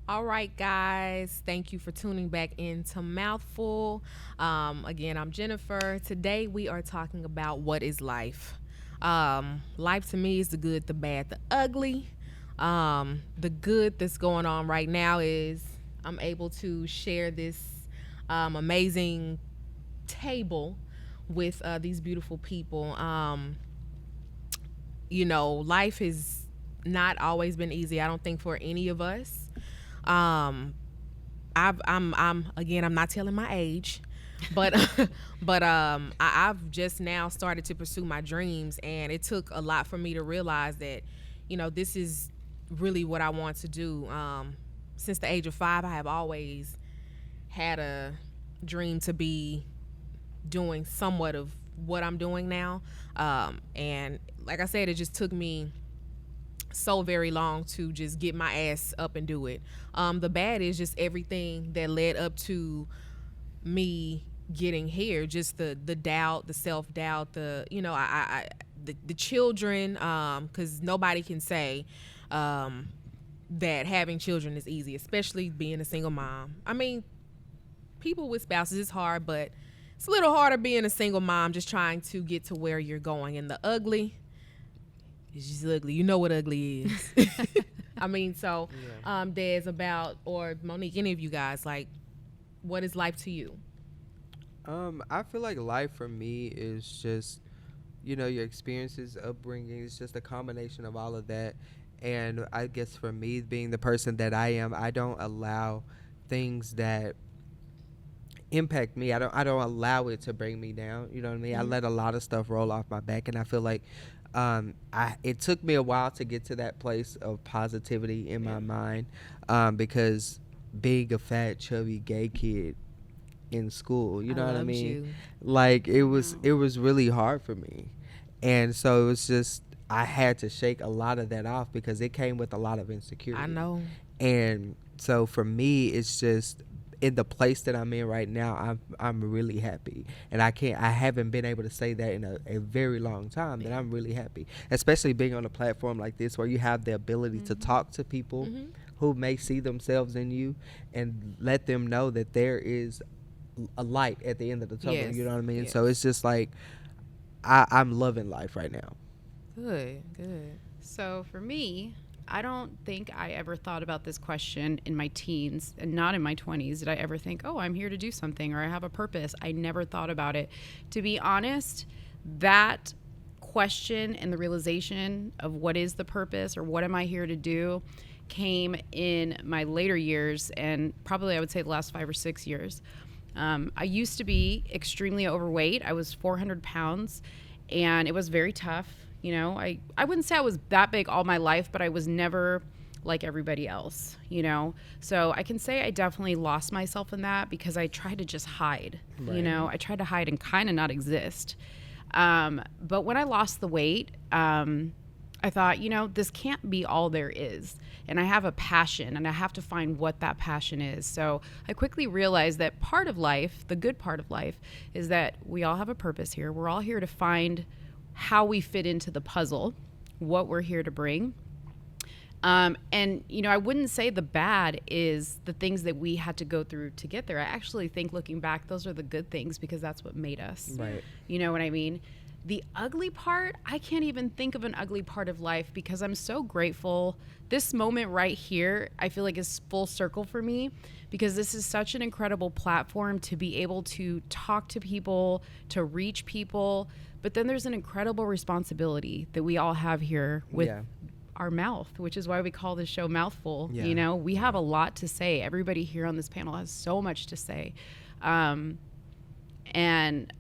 All right, guys. Thank you for tuning back into Mouthful. Again, I'm Jennifer. Today we are talking about what is life. Life to me is the good, the bad, the ugly. The good that's going on right now is I'm able to share this amazing table with these beautiful people. Life has not always been easy. I don't think for any of us. Um, I'm again. I'm not telling my age, but I've just now started to pursue my dreams, and it took a lot for me to realize that, this is really what I want to do. Since the age of 5, I have always had a dream to be doing somewhat of what I'm doing now, and like I said, it just took me so very long to just get my ass up and do it. The bad is just everything that led up to me getting here, just the doubt, the self-doubt, the children, because nobody can say that having children is easy, especially being a single mom. I mean, people with spouses is hard, but it's a little harder being a single mom, just trying to get to where you're going. And the ugly, it's just ugly. You know what ugly is. I mean, so Des, about, or Monique, any of you guys, like, what is life to you? I feel like life for me is just, your experiences, upbringing. It's just a combination of all of that. And I guess for me, being the person that I am, I don't allow things that impact me. I don't allow it to bring me down. You know what I mean? I let a lot of stuff roll off my back, and I feel like it took me a while to get to that place of positivity in my mind, because being a fat, chubby, gay kid in school, you know what I mean? You. Like it was really hard for me, and so it was just I had to shake a lot of that off because it came with a lot of insecurity. I know. And so for me, it's just in the place that I'm in right now, I'm really happy, and I haven't been able to say that in a very long time, that I'm really happy, especially being on a platform like this where you have the ability to talk to people who may see themselves in you and let them know that there is a light at the end of the tunnel. Yes. You know what I mean? Yes. So it's just like I'm loving life right now. Good. So for me, I don't think I ever thought about this question in my teens, and not in my 20s. Did I ever think, oh, I'm here to do something, or I have a purpose? I never thought about it. To be honest, that question and the realization of what is the purpose or what am I here to do came in my later years, and probably I would say the last 5 or 6 years. I used to be extremely overweight. I was 400 pounds, and it was very tough. I wouldn't say I was that big all my life, but I was never like everybody else, So I can say I definitely lost myself in that because I tried to just hide, I tried to hide and kind of not exist. But when I lost the weight, I thought, this can't be all there is. And I have a passion, and I have to find what that passion is. So I quickly realized that part of life, the good part of life, is that we all have a purpose here. We're all here to find how we fit into the puzzle, what we're here to bring. And, I wouldn't say the bad is the things that we had to go through to get there. I actually think looking back, those are the good things because that's what made us. Right. You know what I mean? The ugly part, I can't even think of an ugly part of life because I'm so grateful. This moment right here, I feel like is full circle for me because this is such an incredible platform to be able to talk to people, to reach people. But then there's an incredible responsibility that we all have here with our mouth, which is why we call this show Mouthful. Yeah. We have a lot to say. Everybody here on this panel has so much to say. And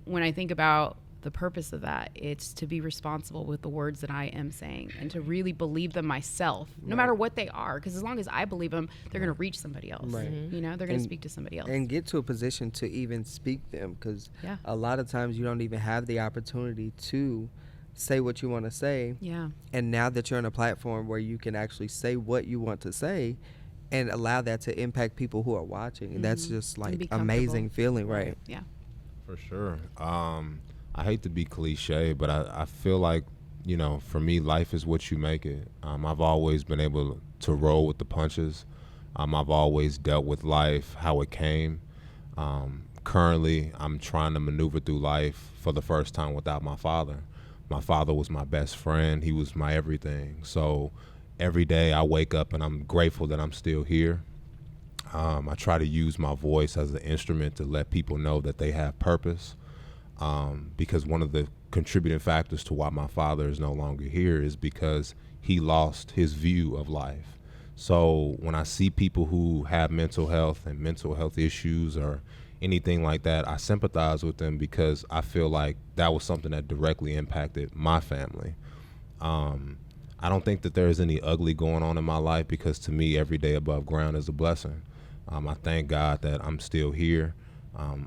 when I think about the purpose of that, it's to be responsible with the words that I am saying and to really believe them myself, no matter what they are. Because as long as I believe them, they're going to reach somebody else. Right. They're going to speak to somebody else. And get to a position to even speak them, because a lot of times you don't even have the opportunity to say what you want to say. Yeah. And now that you're on a platform where you can actually say what you want to say and allow that to impact people who are watching, and that's just like amazing feeling, right? Yeah. For sure. I hate to be cliche, but I feel like, for me, life is what you make it. I've always been able to roll with the punches. I've always dealt with life how it came. Currently, I'm trying to maneuver through life for the first time without my father. My father was my best friend. He was my everything. So every day I wake up and I'm grateful that I'm still here. I try to use my voice as an instrument to let people know that they have purpose. Because one of the contributing factors to why my father is no longer here is because he lost his view of life. So when I see people who have mental health and mental health issues or anything like that, I sympathize with them because I feel like that was something that directly impacted my family. I don't think that there's any ugly going on in my life because to me, every day above ground is a blessing. I thank God that I'm still here.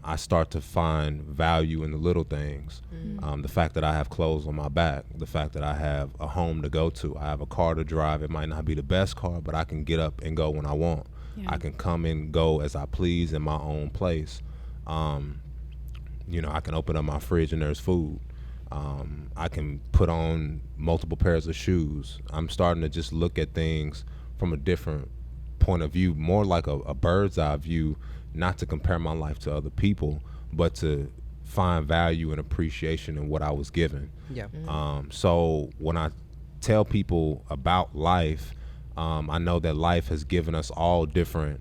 I start to find value in the little things. The fact that I have clothes on my back, the fact that I have a home to go to, I have a car to drive. It might not be the best car, but I can get up and go when I want. Yeah. I can come and go as I please in my own place. I can open up my fridge and there's food. I can put on multiple pairs of shoes. I'm starting to just look at things from a different point of view, more like a bird's eye view, not to compare my life to other people, but to find value and appreciation in what I was given. Yeah. So when I tell people about life, I know that life has given us all different,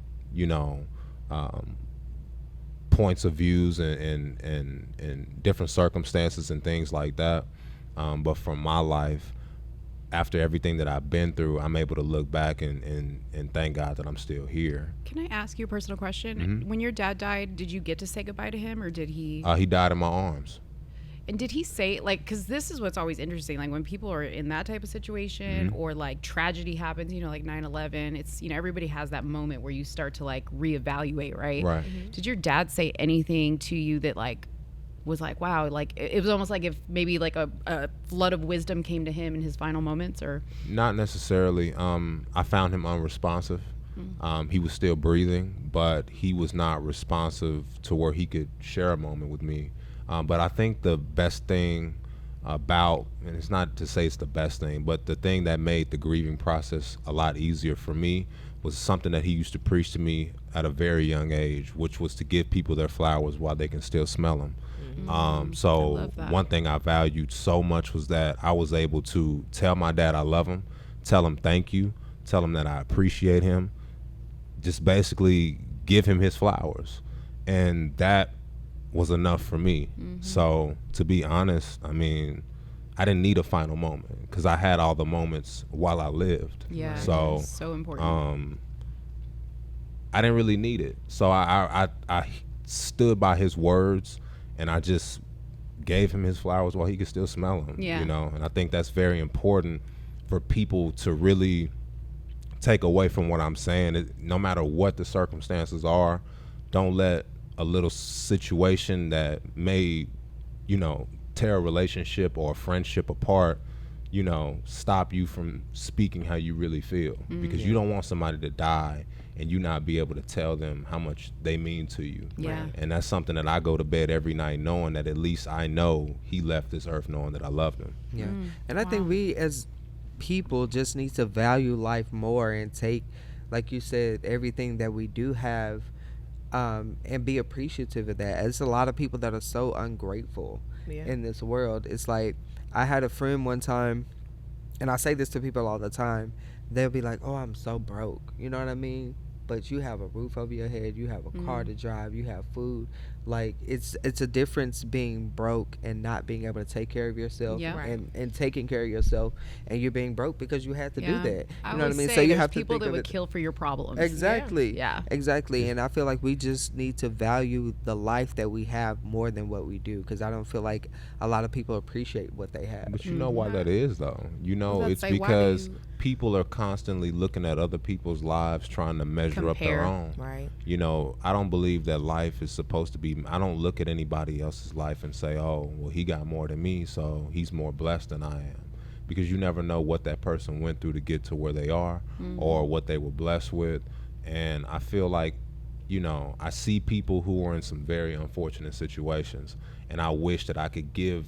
points of views and different circumstances and things like that. But from my life, after everything that I've been through, I'm able to look back and thank God that I'm still here. Can I ask you a personal question? Mm-hmm. When your dad died, did you get to say goodbye to him, or did he? He died in my arms. And did he say, like, because this is what's always interesting, like when people are in that type of situation or like tragedy happens, like 9/11, it's, everybody has that moment where you start to like reevaluate, right? Right. Did your dad say anything to you that like was like, wow, like it was almost like if maybe like a flood of wisdom came to him in his final moments, or? Not necessarily. I found him unresponsive. He was still breathing, but he was not responsive to where he could share a moment with me. But I think the best thing about, and it's not to say it's the best thing, but the thing that made the grieving process a lot easier for me was something that he used to preach to me at a very young age, which was to give people their flowers while they can still smell them. So love that. one thing I valued so much was that I was able to tell my dad I love him, tell him thank you, tell him that I appreciate him, just basically give him his flowers. And that was enough for me. So to be honest, I mean, I didn't need a final moment because I had all the moments while I lived. Yeah. So it's so important. I didn't really need it. So I stood by his words and I just gave him his flowers while he could still smell them. Yeah. And I think that's very important for people to really take away from what I'm saying. No matter what the circumstances are, don't let a little situation that may, tear a relationship or a friendship apart, stop you from speaking how you really feel. Because you don't want somebody to die and you not be able to tell them how much they mean to you. Yeah. And that's something that I go to bed every night knowing that at least I know he left this earth knowing that I loved him. Yeah. And I think we as people just need to value life more and take, like you said, everything that we do have, and be appreciative of that. There's a lot of people that are so ungrateful in this world. It's like, I had a friend one time, and I say this to people all the time, they'll be like, oh, I'm so broke. You know what I mean? But you have a roof over your head, you have a car to drive, you have food. Like, it's a difference being broke and not being able to take care of yourself. Yeah. Right. And taking care of yourself, and you're being broke because you had to do that. I You know what I always mean? say So you there's have to people think that of would it. kill for your problems. Exactly. Yeah. Exactly. And I feel like we just need to value the life that we have more than what we do, because I don't feel like a lot of people appreciate what they have. But you know why that is, though? It's say, why do because you- people are constantly looking at other people's lives trying to measure up Compare. their own. Right. I don't believe that life is supposed to be, I don't look at anybody else's life and say, oh, well, he got more than me, so he's more blessed than I am. Because you never know what that person went through to get to where they are or what they were blessed with. And I feel like, I see people who are in some very unfortunate situations, and I wish that I could give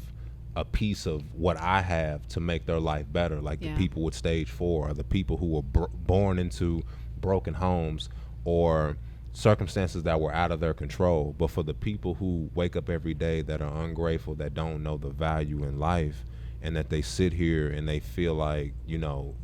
a piece of what I have to make their life better, like the people with stage 4 or the people who were born into broken homes or circumstances that were out of their control. But for the people who wake up every day that are ungrateful, that don't know the value in life, and that they sit here and they feel like, you know,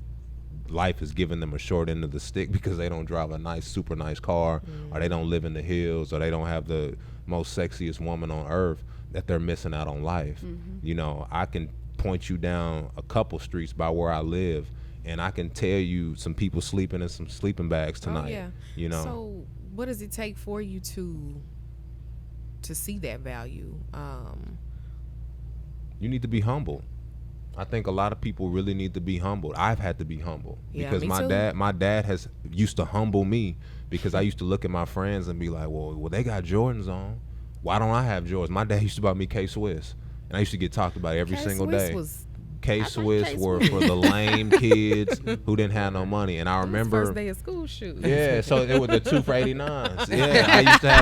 life is giving them a short end of the stick because they don't drive a nice, super nice car, or they don't live in the hills, or they don't have the most sexiest woman on earth, that they're missing out on life. You know, I can point you down a couple streets by where I live, and I can tell you some people sleeping in some sleeping bags tonight. Oh, yeah. You know. So what does it take for you to see that value? You need to be humble. I think a lot of people really need to be humbled. I've had to be humble Yeah, because me my too. dad has used to humble me, because I used to look at my friends and be like, well, they got Jordans on. Why don't I have Jordans? My dad used to buy me K-Swiss, and I used to get talked about every single day. K-Swiss were for the lame kids who didn't have no money. And I remember first day of school shoes. Yeah, so it was the 2 for 89s. Yeah,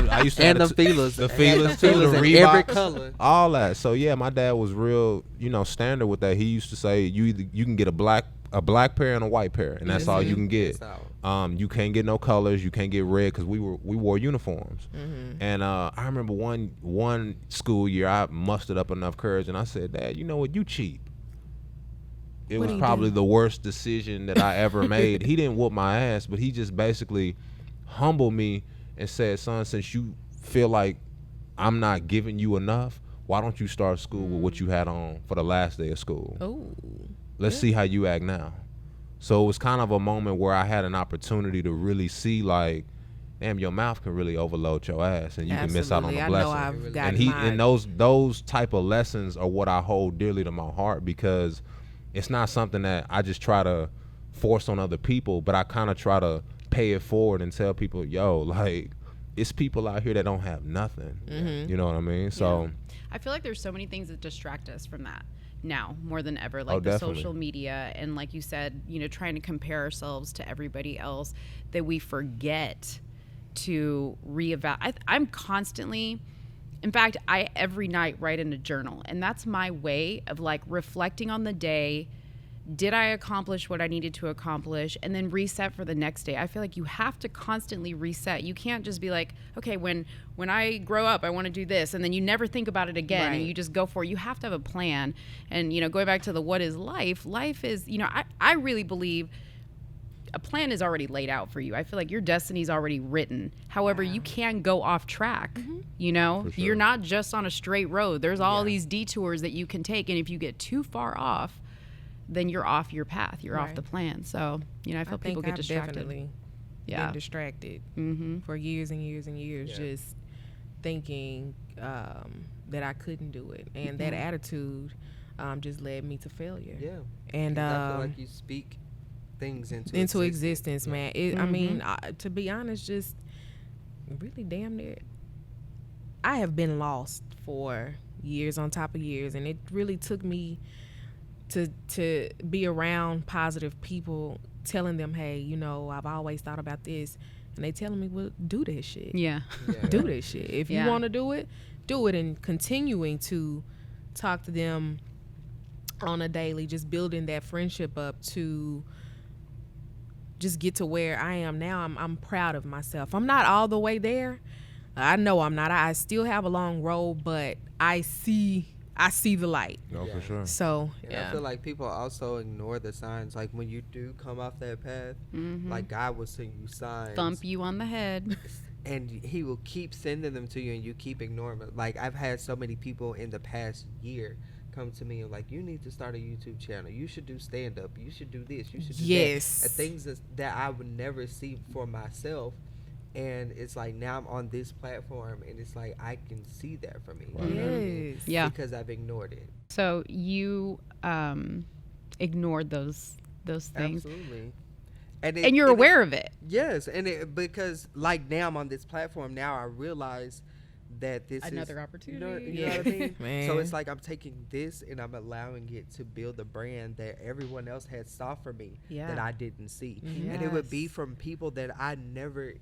I used to And have the feelers. the feelers too, the in every Reeboks, color. all that. So yeah, my dad was real, you know, standard with that. He used to say you can get a black pair and a white pair, and that's all you can get. That's all. You can't get no colors. You can't get red, because we wore uniforms. And I remember one school year I mustered up enough courage, and I said, Dad, you know what? You cheap. It What was did he probably do? the worst decision that I ever made. He didn't whoop my ass, but he just basically humbled me and said, son, since you feel like I'm not giving you enough, why don't you start school with what you had on for the last day of school? Oh. Let's see how you act now. So it was kind of a moment where I had an opportunity to really see, like, damn, your mouth can really overload your ass, and you can miss out on Absolutely. a I blessing. know I've got And those type of lessons are what I hold dearly to my heart, because it's not something that I just try to force on other people, but I kind of try to pay it forward and tell people, yo, like, it's people out here that don't have nothing. You know what I mean? So I feel like there's so many things that distract us from that now more than ever, like the definitely. social media, and like you said, you know, trying to compare ourselves to everybody else, that we forget to reevaluate. I'm constantly, in fact, I every night write in a journal, and that's my way of like reflecting on the day. Did I accomplish what I needed to accomplish, and then reset for the next day? I feel like you have to constantly reset. You can't just be like, okay, when I grow up, I want to do this, and then you never think about it again, and Right. you just go for it. You have to have a plan. And, you know, going back to the what is life, life is, you know, I really believe a plan is already laid out for you. I feel like your destiny is already written. However, you can go off track. You know, For sure. you're not just on a straight road. There's all these detours that you can take, and if you get too far off, then you're off your path. You're off Right. the plan. So, you know, I feel people get I've distracted. definitely Yeah. been distracted for years and years and years, just thinking that I couldn't do it, and that attitude just led me to failure. Yeah. And 'Cause I feel like you speak things into existence, Yeah. man. I mean, to be honest, just really damn near, I have been lost for years on top of years, and it really took me to be around positive people, telling them, hey, you know, I've always thought about this, and they telling me, well, do this shit. Yeah. Yeah. Do this shit. If you Yeah. want to do it, and continuing to talk to them on a daily, just building that friendship up to just get to where I am now. I'm proud of myself. I'm not all the way there. I know I'm not. I still have a long road, but I see the light. no, Yeah. for sure. So And yeah. I feel like people also ignore the signs. Like when you do come off that path, like God will send you signs. Thump you on the head. And he will keep sending them to you, and you keep ignoring them. Like I've had so many people in the past year come to me and like, you need to start a YouTube channel. You should do stand up. You should do this. You should do Yes. that. And things that I would never see for myself. And it's like now I'm on this platform, and it's like I can see that for me. You know what I mean? Yes. Yeah. Because I've ignored it. So you ignored those things. Absolutely. And you're aware of it. Yes, and because like now I'm on this platform, now I realize that this Another is opportunity. You know what I mean? Man. So it's like I'm taking this and I'm allowing it to build a brand that everyone else had saw for me Yeah. that I didn't see, and it would be Yes. from people that I never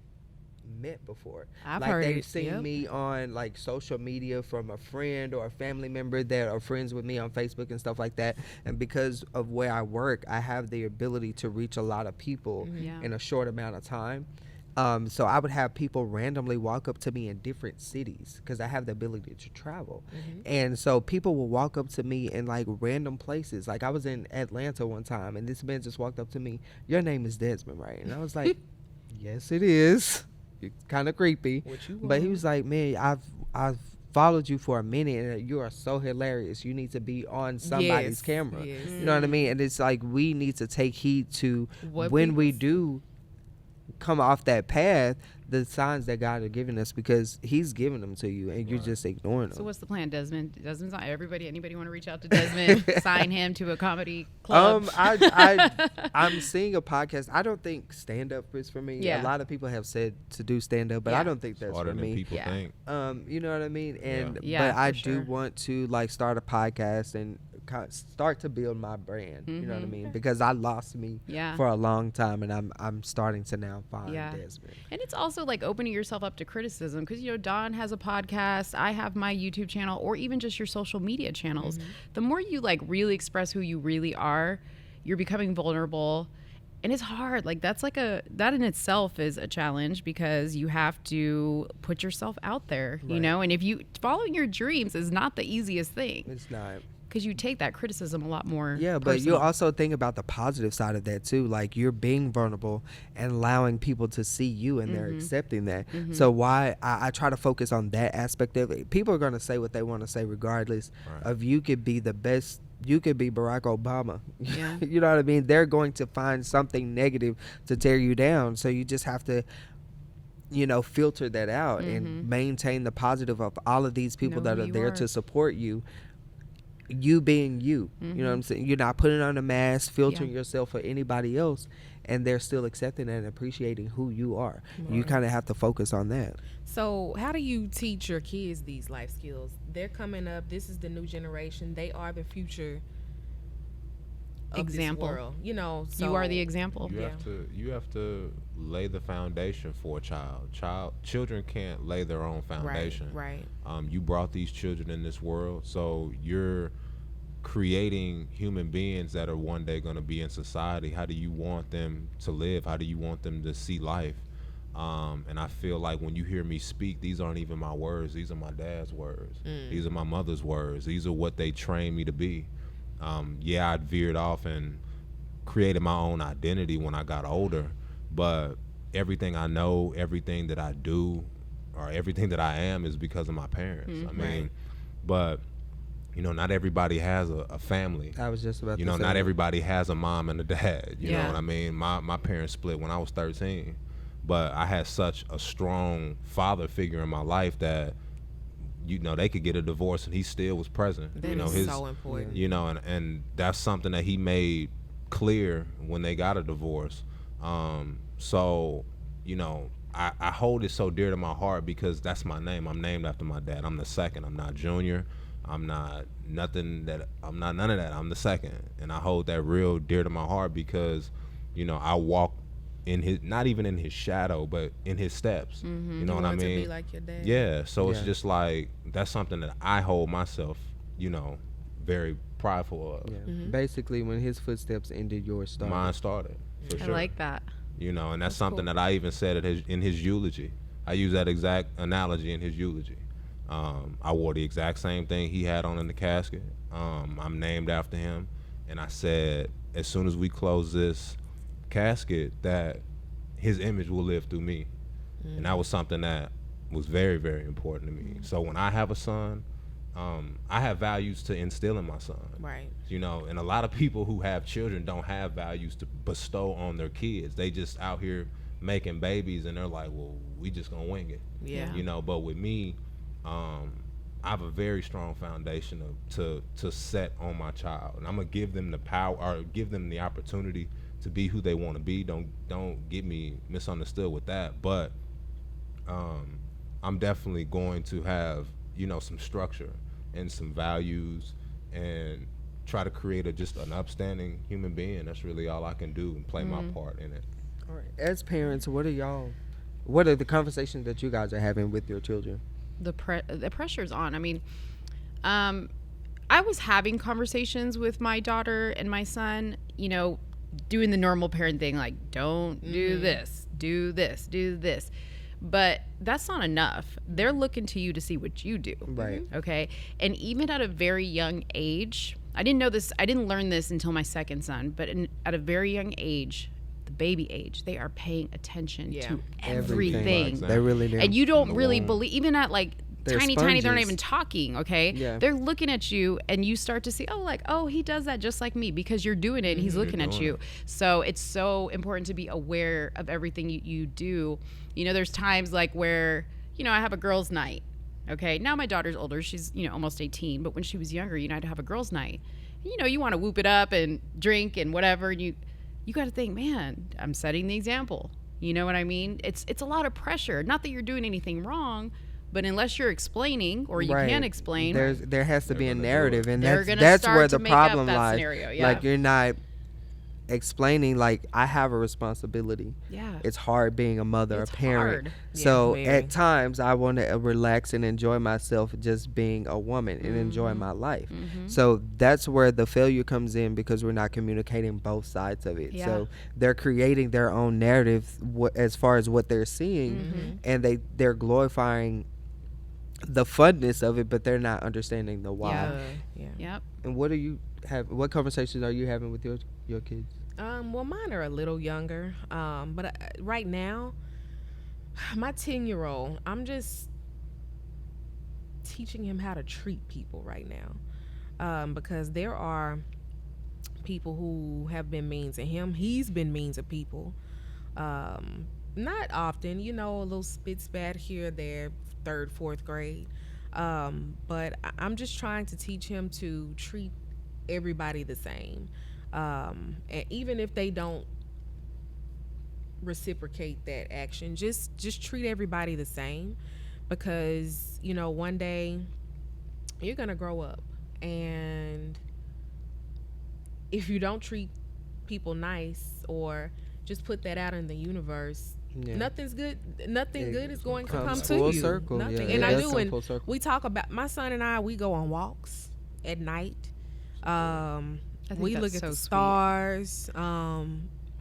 met before. I've Like heard they've it, seen yep. me on like social media from a friend or a family member that are friends with me on Facebook and stuff like that. And because of where I work, I have the ability to reach a lot of people Yeah. in a short amount of time. So I would have people randomly walk up to me in different cities because I have the ability to travel. And so people will walk up to me in like random places. Like I was in Atlanta one time and this man just walked up to me, "Your name is Desmond, right?" And I was like, "Yes, it is." It's kind of creepy. What you But he want? was like, "Man, I've followed you for a minute and you are so hilarious. You need to be on somebody's Yes, camera." yes. You know what I mean? And it's like we need to take heed to What when we people do come off that path, the signs that God are giving us, because He's giving them to you, and you're just ignoring So them. what's the plan, Desmond? Desmond's not everybody. Anybody want to reach out to Desmond? Sign him to a comedy club. I'm seeing a podcast. I don't think stand up is for me. Yeah. A lot of people have said to do stand up, but Yeah. I don't think that's Harder for than me. people Yeah. think. You know what I mean? And Yeah, but I for do sure. want to like start a podcast and start to build my brand. You know what I Mhm. mean? Because I lost me Yeah. for a long time, and I'm starting to now find Yeah. Desmond. And it's also like opening yourself up to criticism because, you know, Dawn has a podcast, I have my YouTube channel, or even just your social media channels. The more you like really express who you really are, you're becoming vulnerable. And it's hard. Like that in itself is a challenge because you have to put yourself out there, you Right. know? And if you following your dreams is not the easiest thing It's not. because you take that criticism a lot more. Yeah, but you personal. also think about the positive side of that too. Like you're being vulnerable and allowing people to see you, and they're accepting that. So why I try to focus on that aspect of it. People are gonna say what they want to say regardless Right. of you could be the best. You could be Barack Obama. Yeah. You know what I mean? They're going to find something negative to tear you down. So you just have to, filter that out and maintain the positive of all of these people Know that who are you there are. to support you. You being you. You know what I'm saying? You're not putting on a mask, filtering yourself for anybody else, and they're still accepting and appreciating who you are. You kind of have to focus on that. So, how do you teach your kids these life skills? They're coming up. This is the new generation. They are the future of Example. this world. You know, so You are the example. You Yeah. you have to lay the foundation for a child. Children can't lay their own foundation. Right. You brought these children in this world, so you're creating human beings that are one day going to be in society. How do you want them to live? How do you want them to see life? And I feel like when you hear me speak, these aren't even my words. These are my dad's words. These are my mother's words. These are what they trained me to be. I veered off and created my own identity when I got older, but everything I know, everything that I do, or everything that I am is because of my parents. I mean, but not everybody has a family. I was just about to say Not that. everybody has a mom and a dad. You know Yeah. what I mean? My parents split when I was 13, but I had such a strong father figure in my life that they could get a divorce and he still was present. That is so important. And that's something that he made clear when they got a divorce. So I hold it so dear to my heart because that's my name. I'm named after my dad. I'm the second. I'm not junior. I'm not nothing that. I'm not none of that. I'm the second, and I hold that real dear to my heart because I walk in his, not even in his shadow, but in his steps. You know what I want to mean? be like your dad. Yeah, so it's Yeah. just like that's something that I hold myself, very prideful of. Yeah. Basically, when his footsteps ended, yours started. Mine started for I sure. like that. And that's something that I even said in his eulogy. I use that exact analogy in his eulogy. I wore the exact same thing he had on in the casket. I'm named after him, and I said as soon as we close this casket, that his image will live through me, and that was something that was very, very important to me. So when I have a son, I have values to instill in my son. Right. And a lot of people who have children don't have values to bestow on their kids. They just out here making babies, and they're like, well, we just gonna wing it. Yeah. But with me, I have a very strong foundation to set on my child, and I'm gonna give them the power, or give them the opportunity to be who they want to be. Don't get me misunderstood with that, but I'm definitely going to have some structure and some values, and try to create just an upstanding human being. That's really all I can do, and play my part in it. All right. As parents, what are y'all What are the conversations that you guys are having with your children? The pressure's on. I mean, I was having conversations with my daughter and my son, doing the normal parent thing, like, don't do this, do this, do this. But that's not enough. They're looking to you to see what you do. Right. Okay. And even at a very young age, I didn't know this, I didn't learn this until my second son, but at a very young age, the baby age, they are paying attention to everything. Exactly. They really do. And you don't the really womb. believe, even at like They're tiny, they're not sponges. even talking, okay? Yeah. They're looking at you and you start to see, oh, he does that just like me because you're doing it and he's looking at doing you. it. So it's so important to be aware of everything you do. There's times like where, I have a girls' night, okay? Now my daughter's older. She's, almost 18. But when she was younger, I'd have a girls' night. You want to whoop it up and drink and whatever. And you got to think, man, I'm setting the example. You know what I mean? It's a lot of pressure. Not that you're doing anything wrong, but unless you're explaining or you Right. can explain, There has to be a They're gonna do narrative, and They're gonna that's start where to the make up problem that lies. scenario, yeah. Like, you're not explaining, like, I have a responsibility. yeah, It's hard being a mother, It's a parent. hard. So Yeah, very. at times I want to relax and enjoy myself just being a woman and enjoy Mm-hmm. my life. So that's where the failure comes in, because we're not communicating both sides of it. Yeah. So they're creating their own narrative as far as what they're seeing, Mm-hmm. and they're glorifying the funness of it, but they're not understanding the why. Yeah. Yeah. Yep. And what conversations are you having with your kids? Well, mine are a little younger. But right now, my 10-year-old, I'm just teaching him how to treat people right now. Because there are people who have been mean to him. He's been mean to people. Not often, a little spit spat here, there, third, fourth grade. But I'm just trying to teach him to treat everybody the same. And even if they don't reciprocate that action, just treat everybody the same, because one day you're gonna grow up, and if you don't treat people nice or just put that out in the universe, Yeah. nothing good is going to comes come to full you. circle. Nothing. Yeah, And it I does do, come and full circle. we talk about, my son and I, we go on walks at night. think We that's look at so the sweet. stars.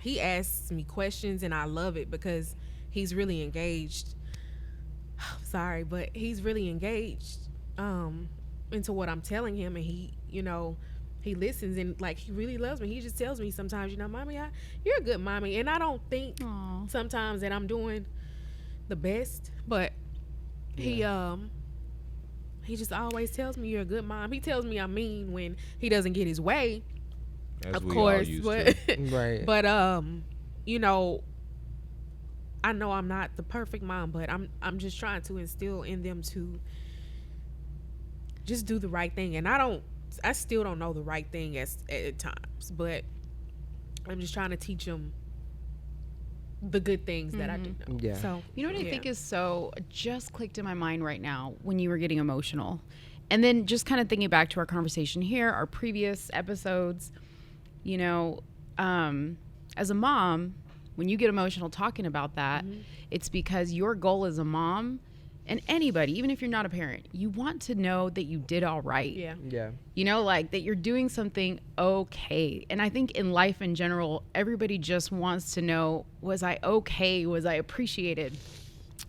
He asks me questions, and I love it because he's really engaged. Sorry, but he's really engaged into what I'm telling him, and he listens, and like, he really loves me. He just tells me sometimes, Mommy, you're a good mommy, and I don't think Aw. sometimes that I'm doing the best, but he just always tells me you're a good mom. He tells me I'm mean when he doesn't get his way, As of we all course, used but to. Right. but I know I'm not the perfect mom, but I'm just trying to instill in them to just do the right thing. And I still don't know the right thing at times, but I'm just trying to teach them the good things that I do know. Yeah. So You know what I yeah. think is just clicked in my mind right now when you were getting emotional. And then just kind of thinking back to our conversation here, our previous episodes, as a mom, when you get emotional talking about that, it's because your goal as a mom, and anybody, even if you're not a parent, you want to know that you did all right. Yeah. Yeah. Like that you're doing something okay. And I think in life in general, everybody just wants to know, was I okay? Was I appreciated?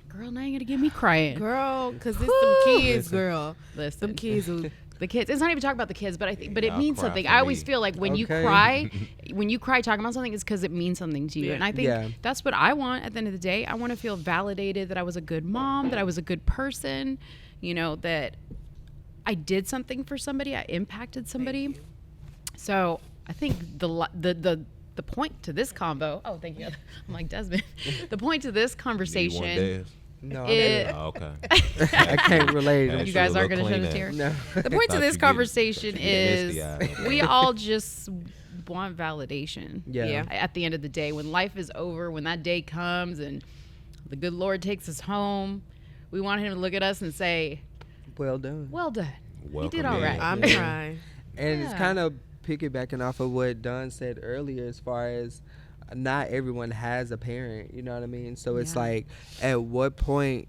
Girl, now you're going to get me crying. Girl, because it's them kids, Listen. girl. Listen. Them kids who The kids. It's not even talking about the kids, but I think, but it Y'all means cry something. for I always me. feel like when you Okay. cry talking about something, it's because it means something to you. Yeah. And I think Yeah. that's what I want at the end of the day. I want to feel validated that I was a good mom, that I was a good person, that I did something for somebody, I impacted somebody. So I think the point to this combo. Oh, thank you. I'm like Desmond. The point to this You want conversation. Dez? No, It- Oh, okay. I can't relate. Hey, You guys should aren't look going to shed a clean tear. No. The point to Thought this you conversation getting is misty-eyed. we all just want validation. Yeah. Yeah. At the end of the day, when life is over, when that day comes and the good Lord takes us home, we want him to look at us and say, Well done. well done. Welcome did all in. right. I'm Yeah. trying. And it's Yeah. kind of piggybacking off of what Don said earlier, as far as not everyone has a parent, you know what I mean? So it's Yeah. like, at what point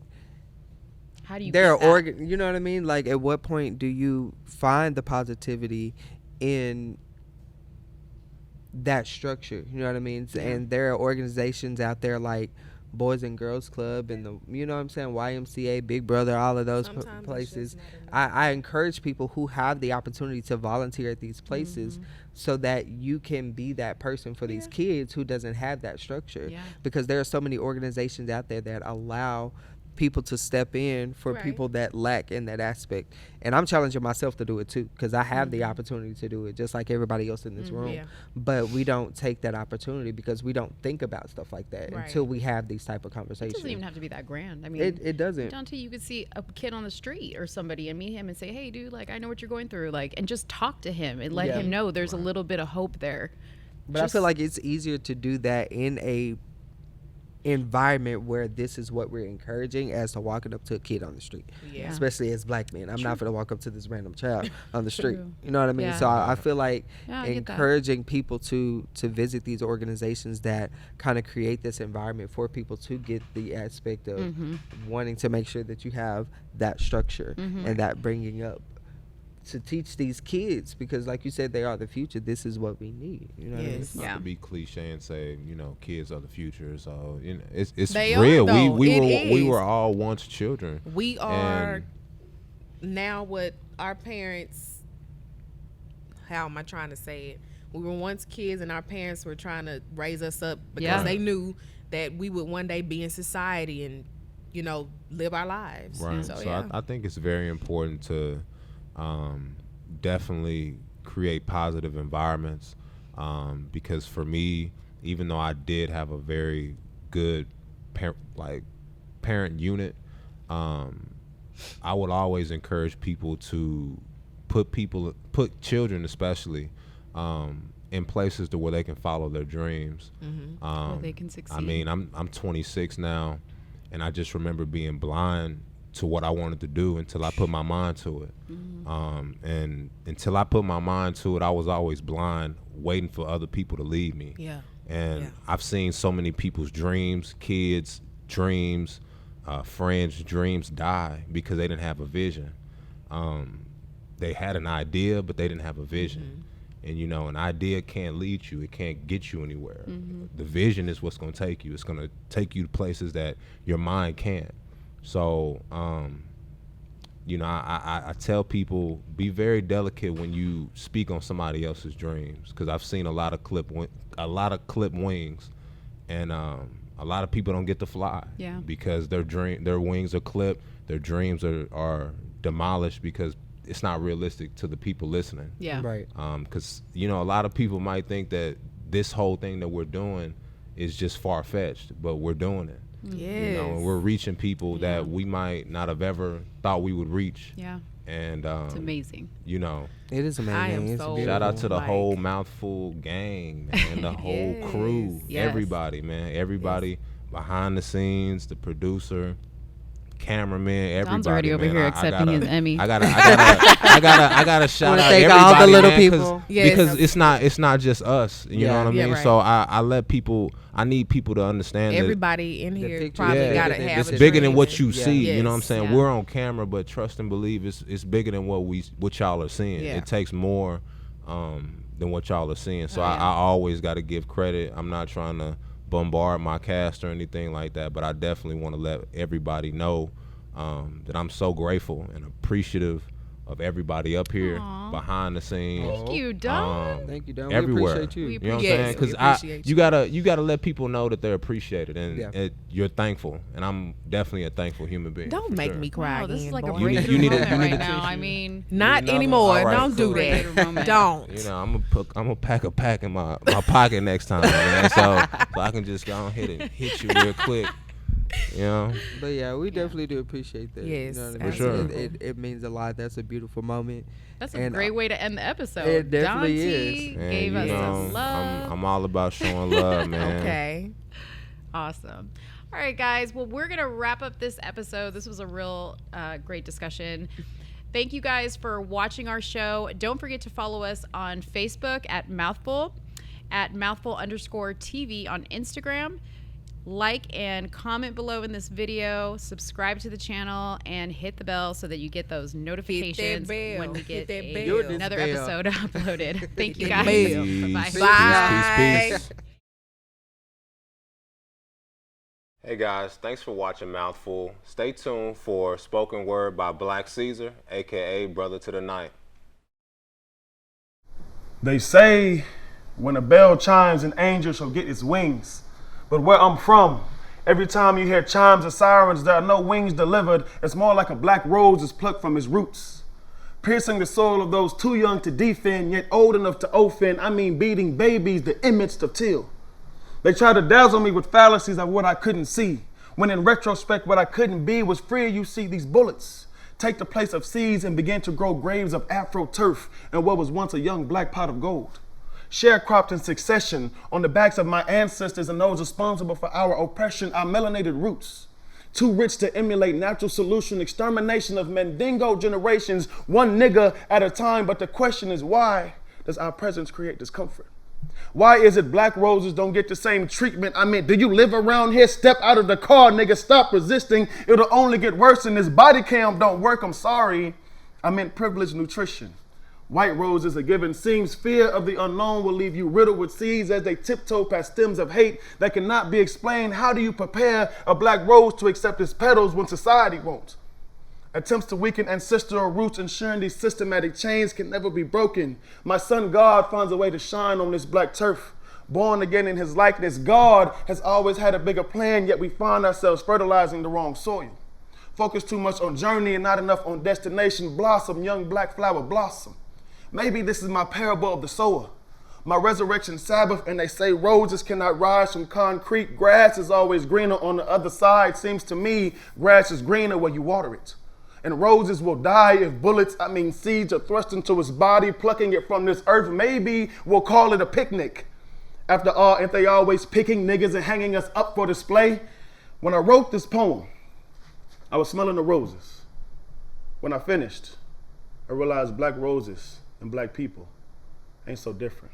How do you there are beat that? you know what I mean? Like, at what point do you find the positivity in that structure? You know what I mean? Yeah. And there are organizations out there like Boys and Girls Club and the, you know what I'm saying, YMCA, Big Brother, all of those Sometimes it's places. just not enough. I encourage people who have the opportunity to volunteer at these places Mm-hmm. so that you can be that person for these kids who doesn't have that structure. Yeah. Because there are so many organizations out there that allow people to step in for Right. people that lack in that aspect. And I'm challenging myself to do it too, because I have the opportunity to do it just like everybody else in this room. Yeah. But we don't take that opportunity because we don't think about stuff like that Right. until we have these type of It conversations. doesn't even have to be that grand. I mean, It doesn't. down to you could see a kid on the street or somebody and meet him and say, "Hey, dude, like I know what you're going through," like, and just talk to him and let Yeah. him know there's a little bit of hope there. But I feel like it's easier to do that in a environment where this is what we're encouraging as to walking up to a kid on the street. Yeah. Especially as black men. I'm not gonna walk up to this random child on the street. True. You know what I mean? Yeah. So I feel like Yeah, I get that. encouraging people to visit these organizations that kind of create this environment for people to get the aspect of Mm-hmm. wanting to make sure that you have that structure Mm-hmm. and that bringing up to teach these kids, because like you said, they are the future. This is what we need. You know what I mean? Yes. Not Yeah. to be cliche and say, you know, kids are the future. So you know, it's They are, real. though. We It we is. were all once children. We are And now what our parents, how am I trying to say it? We were once kids and our parents were trying to raise us up because Yeah. they knew that we would one day be in society and, you know, live our lives. right. So, So yeah. I think it's very important to definitely create positive environments, because for me, even though I did have a very good parent unit, I would always encourage people to put children especially in places to where they can follow their dreams. Where they can succeed. I mean, I'm 26 now, and I just remember being blind to what I wanted to do until I put my mind to it. And until I put my mind to it, I was always blind, waiting for other people to lead me. Yeah. And Yeah. I've seen so many people's dreams, kids' dreams, friends' dreams die because they didn't have a vision. They had an idea, but they didn't have a vision. And you know, an idea can't lead you; it can't get you anywhere. The vision is what's going to take you. It's going to take you to places that your mind can't. So, you know, I tell people, be very delicate when you speak on somebody else's dreams, because I've seen a lot of clip wings, and a lot of people don't get to fly. Yeah. Because their wings are clipped, their dreams are demolished because it's not realistic to the people listening. Yeah. Right. Because you know, a lot of people might think that this whole thing that we're doing is just far fetched, but we're doing it. Yes. You know, and we're reaching people that we might not have ever thought we would reach. Yeah. And It's amazing. you know, It is amazing. I am It's so- beautiful. shout out to the Like- whole Mouthful gang, man, the whole crew, Yes. everybody, man, everybody behind the scenes, the producer, cameraman, everybody. Don's already over man. here I accepting gotta- his Emmy. I gotta shout Wanna out thank everybody, all the little man, people. Yes. because it's not just us. You know what I Yeah, mean? right. So I let people. I need people to understand that Everybody in The here picture, probably yeah, gotta everything. have it's a bigger than dream. what you Yeah. see. You know what I'm Yes, saying? yeah. We're on camera, but trust and believe it's bigger than what y'all are seeing. Yeah. It takes more than what y'all are seeing. So Oh, yeah. I always got to give credit. I'm not trying to bombard my cast or anything like that, but I definitely want to let everybody know that I'm so grateful and appreciative of everybody up here Aw. behind the scenes. Thank you, Don. Thank you, Don. Everywhere. We appreciate you. We You know what I'm Yes, saying? we Because appreciate you gotta let people know that they're appreciated and Yeah. you're thankful. And I'm definitely a thankful human being. Don't for make sure. me cry Wow, this again, is like a boy. You need- breakthrough you need a- moment you need right a now. tissue. I mean, Not another? anymore. All right, Don't do cool. Breakthrough that. moment. Don't. You know, I'm gonna pack a pack in my pocket next time, man. So I can just go ahead and hit you real quick. You know, But yeah, we definitely do appreciate that. Yes, you know what I mean? For sure. It means a lot. That's a beautiful moment. That's a And, great way to end the episode. it definitely Dante is. and gave you us know, some love. I'm all about showing love, man. Okay. Awesome. All right, guys. Well, we're going to wrap up this episode. This was a real great discussion. Thank you guys for watching our show. Don't forget to follow us on Facebook at Mouthful. at Mouthful_TV on Instagram. Like and comment below in this video, subscribe to the channel, and hit the bell so that you get those notifications when we get another episode uploaded. Thank you guys. Peace. Bye. Peace. Hey guys, thanks for watching Mouthful. Stay tuned for Spoken Word by Black Caesar, aka Brother to the Night. They say when a bell chimes, an angel shall get its wings. But where I'm from, every time you hear chimes or sirens, there are no wings delivered. It's more like a black rose is plucked from its roots, piercing the soul of those too young to defend, yet old enough to offend. I mean, beating babies, the image of till. They try to dazzle me with fallacies of what I couldn't see, when in retrospect, what I couldn't be was free. You see, these bullets take the place of seeds and begin to grow graves of Afro turf and what was once a young black pot of gold. Sharecropped in succession on the backs of my ancestors and those responsible for our oppression, our melanated roots. Too rich to emulate natural solution, extermination of Mandingo generations, one nigga at a time. But the question is, why does our presence create discomfort? Why is it black roses don't get the same treatment? I mean, do you live around here? Step out of the car, nigga, stop resisting. It'll only get worse, and this body cam don't work. I'm sorry. I meant privileged nutrition. White roses are given. Seems fear of the unknown will leave you riddled with seeds as they tiptoe past stems of hate that cannot be explained. How do you prepare a black rose to accept its petals when society won't? Attempts to weaken ancestral roots, ensuring these systematic chains can never be broken. My son God finds a way to shine on this black turf. Born again in his likeness, God has always had a bigger plan, yet we find ourselves fertilizing the wrong soil. Focus too much on journey and not enough on destination. Blossom, young black flower, blossom. Maybe this is my parable of the sower, my resurrection Sabbath, and they say roses cannot rise from concrete. Grass is always greener on the other side. Seems to me grass is greener where you water it. And roses will die if seeds are thrust into its body, plucking it from this earth. Maybe we'll call it a picnic. After all, ain't they always picking niggas and hanging us up for display? When I wrote this poem, I was smelling the roses. When I finished, I realized black roses and black people ain't so different.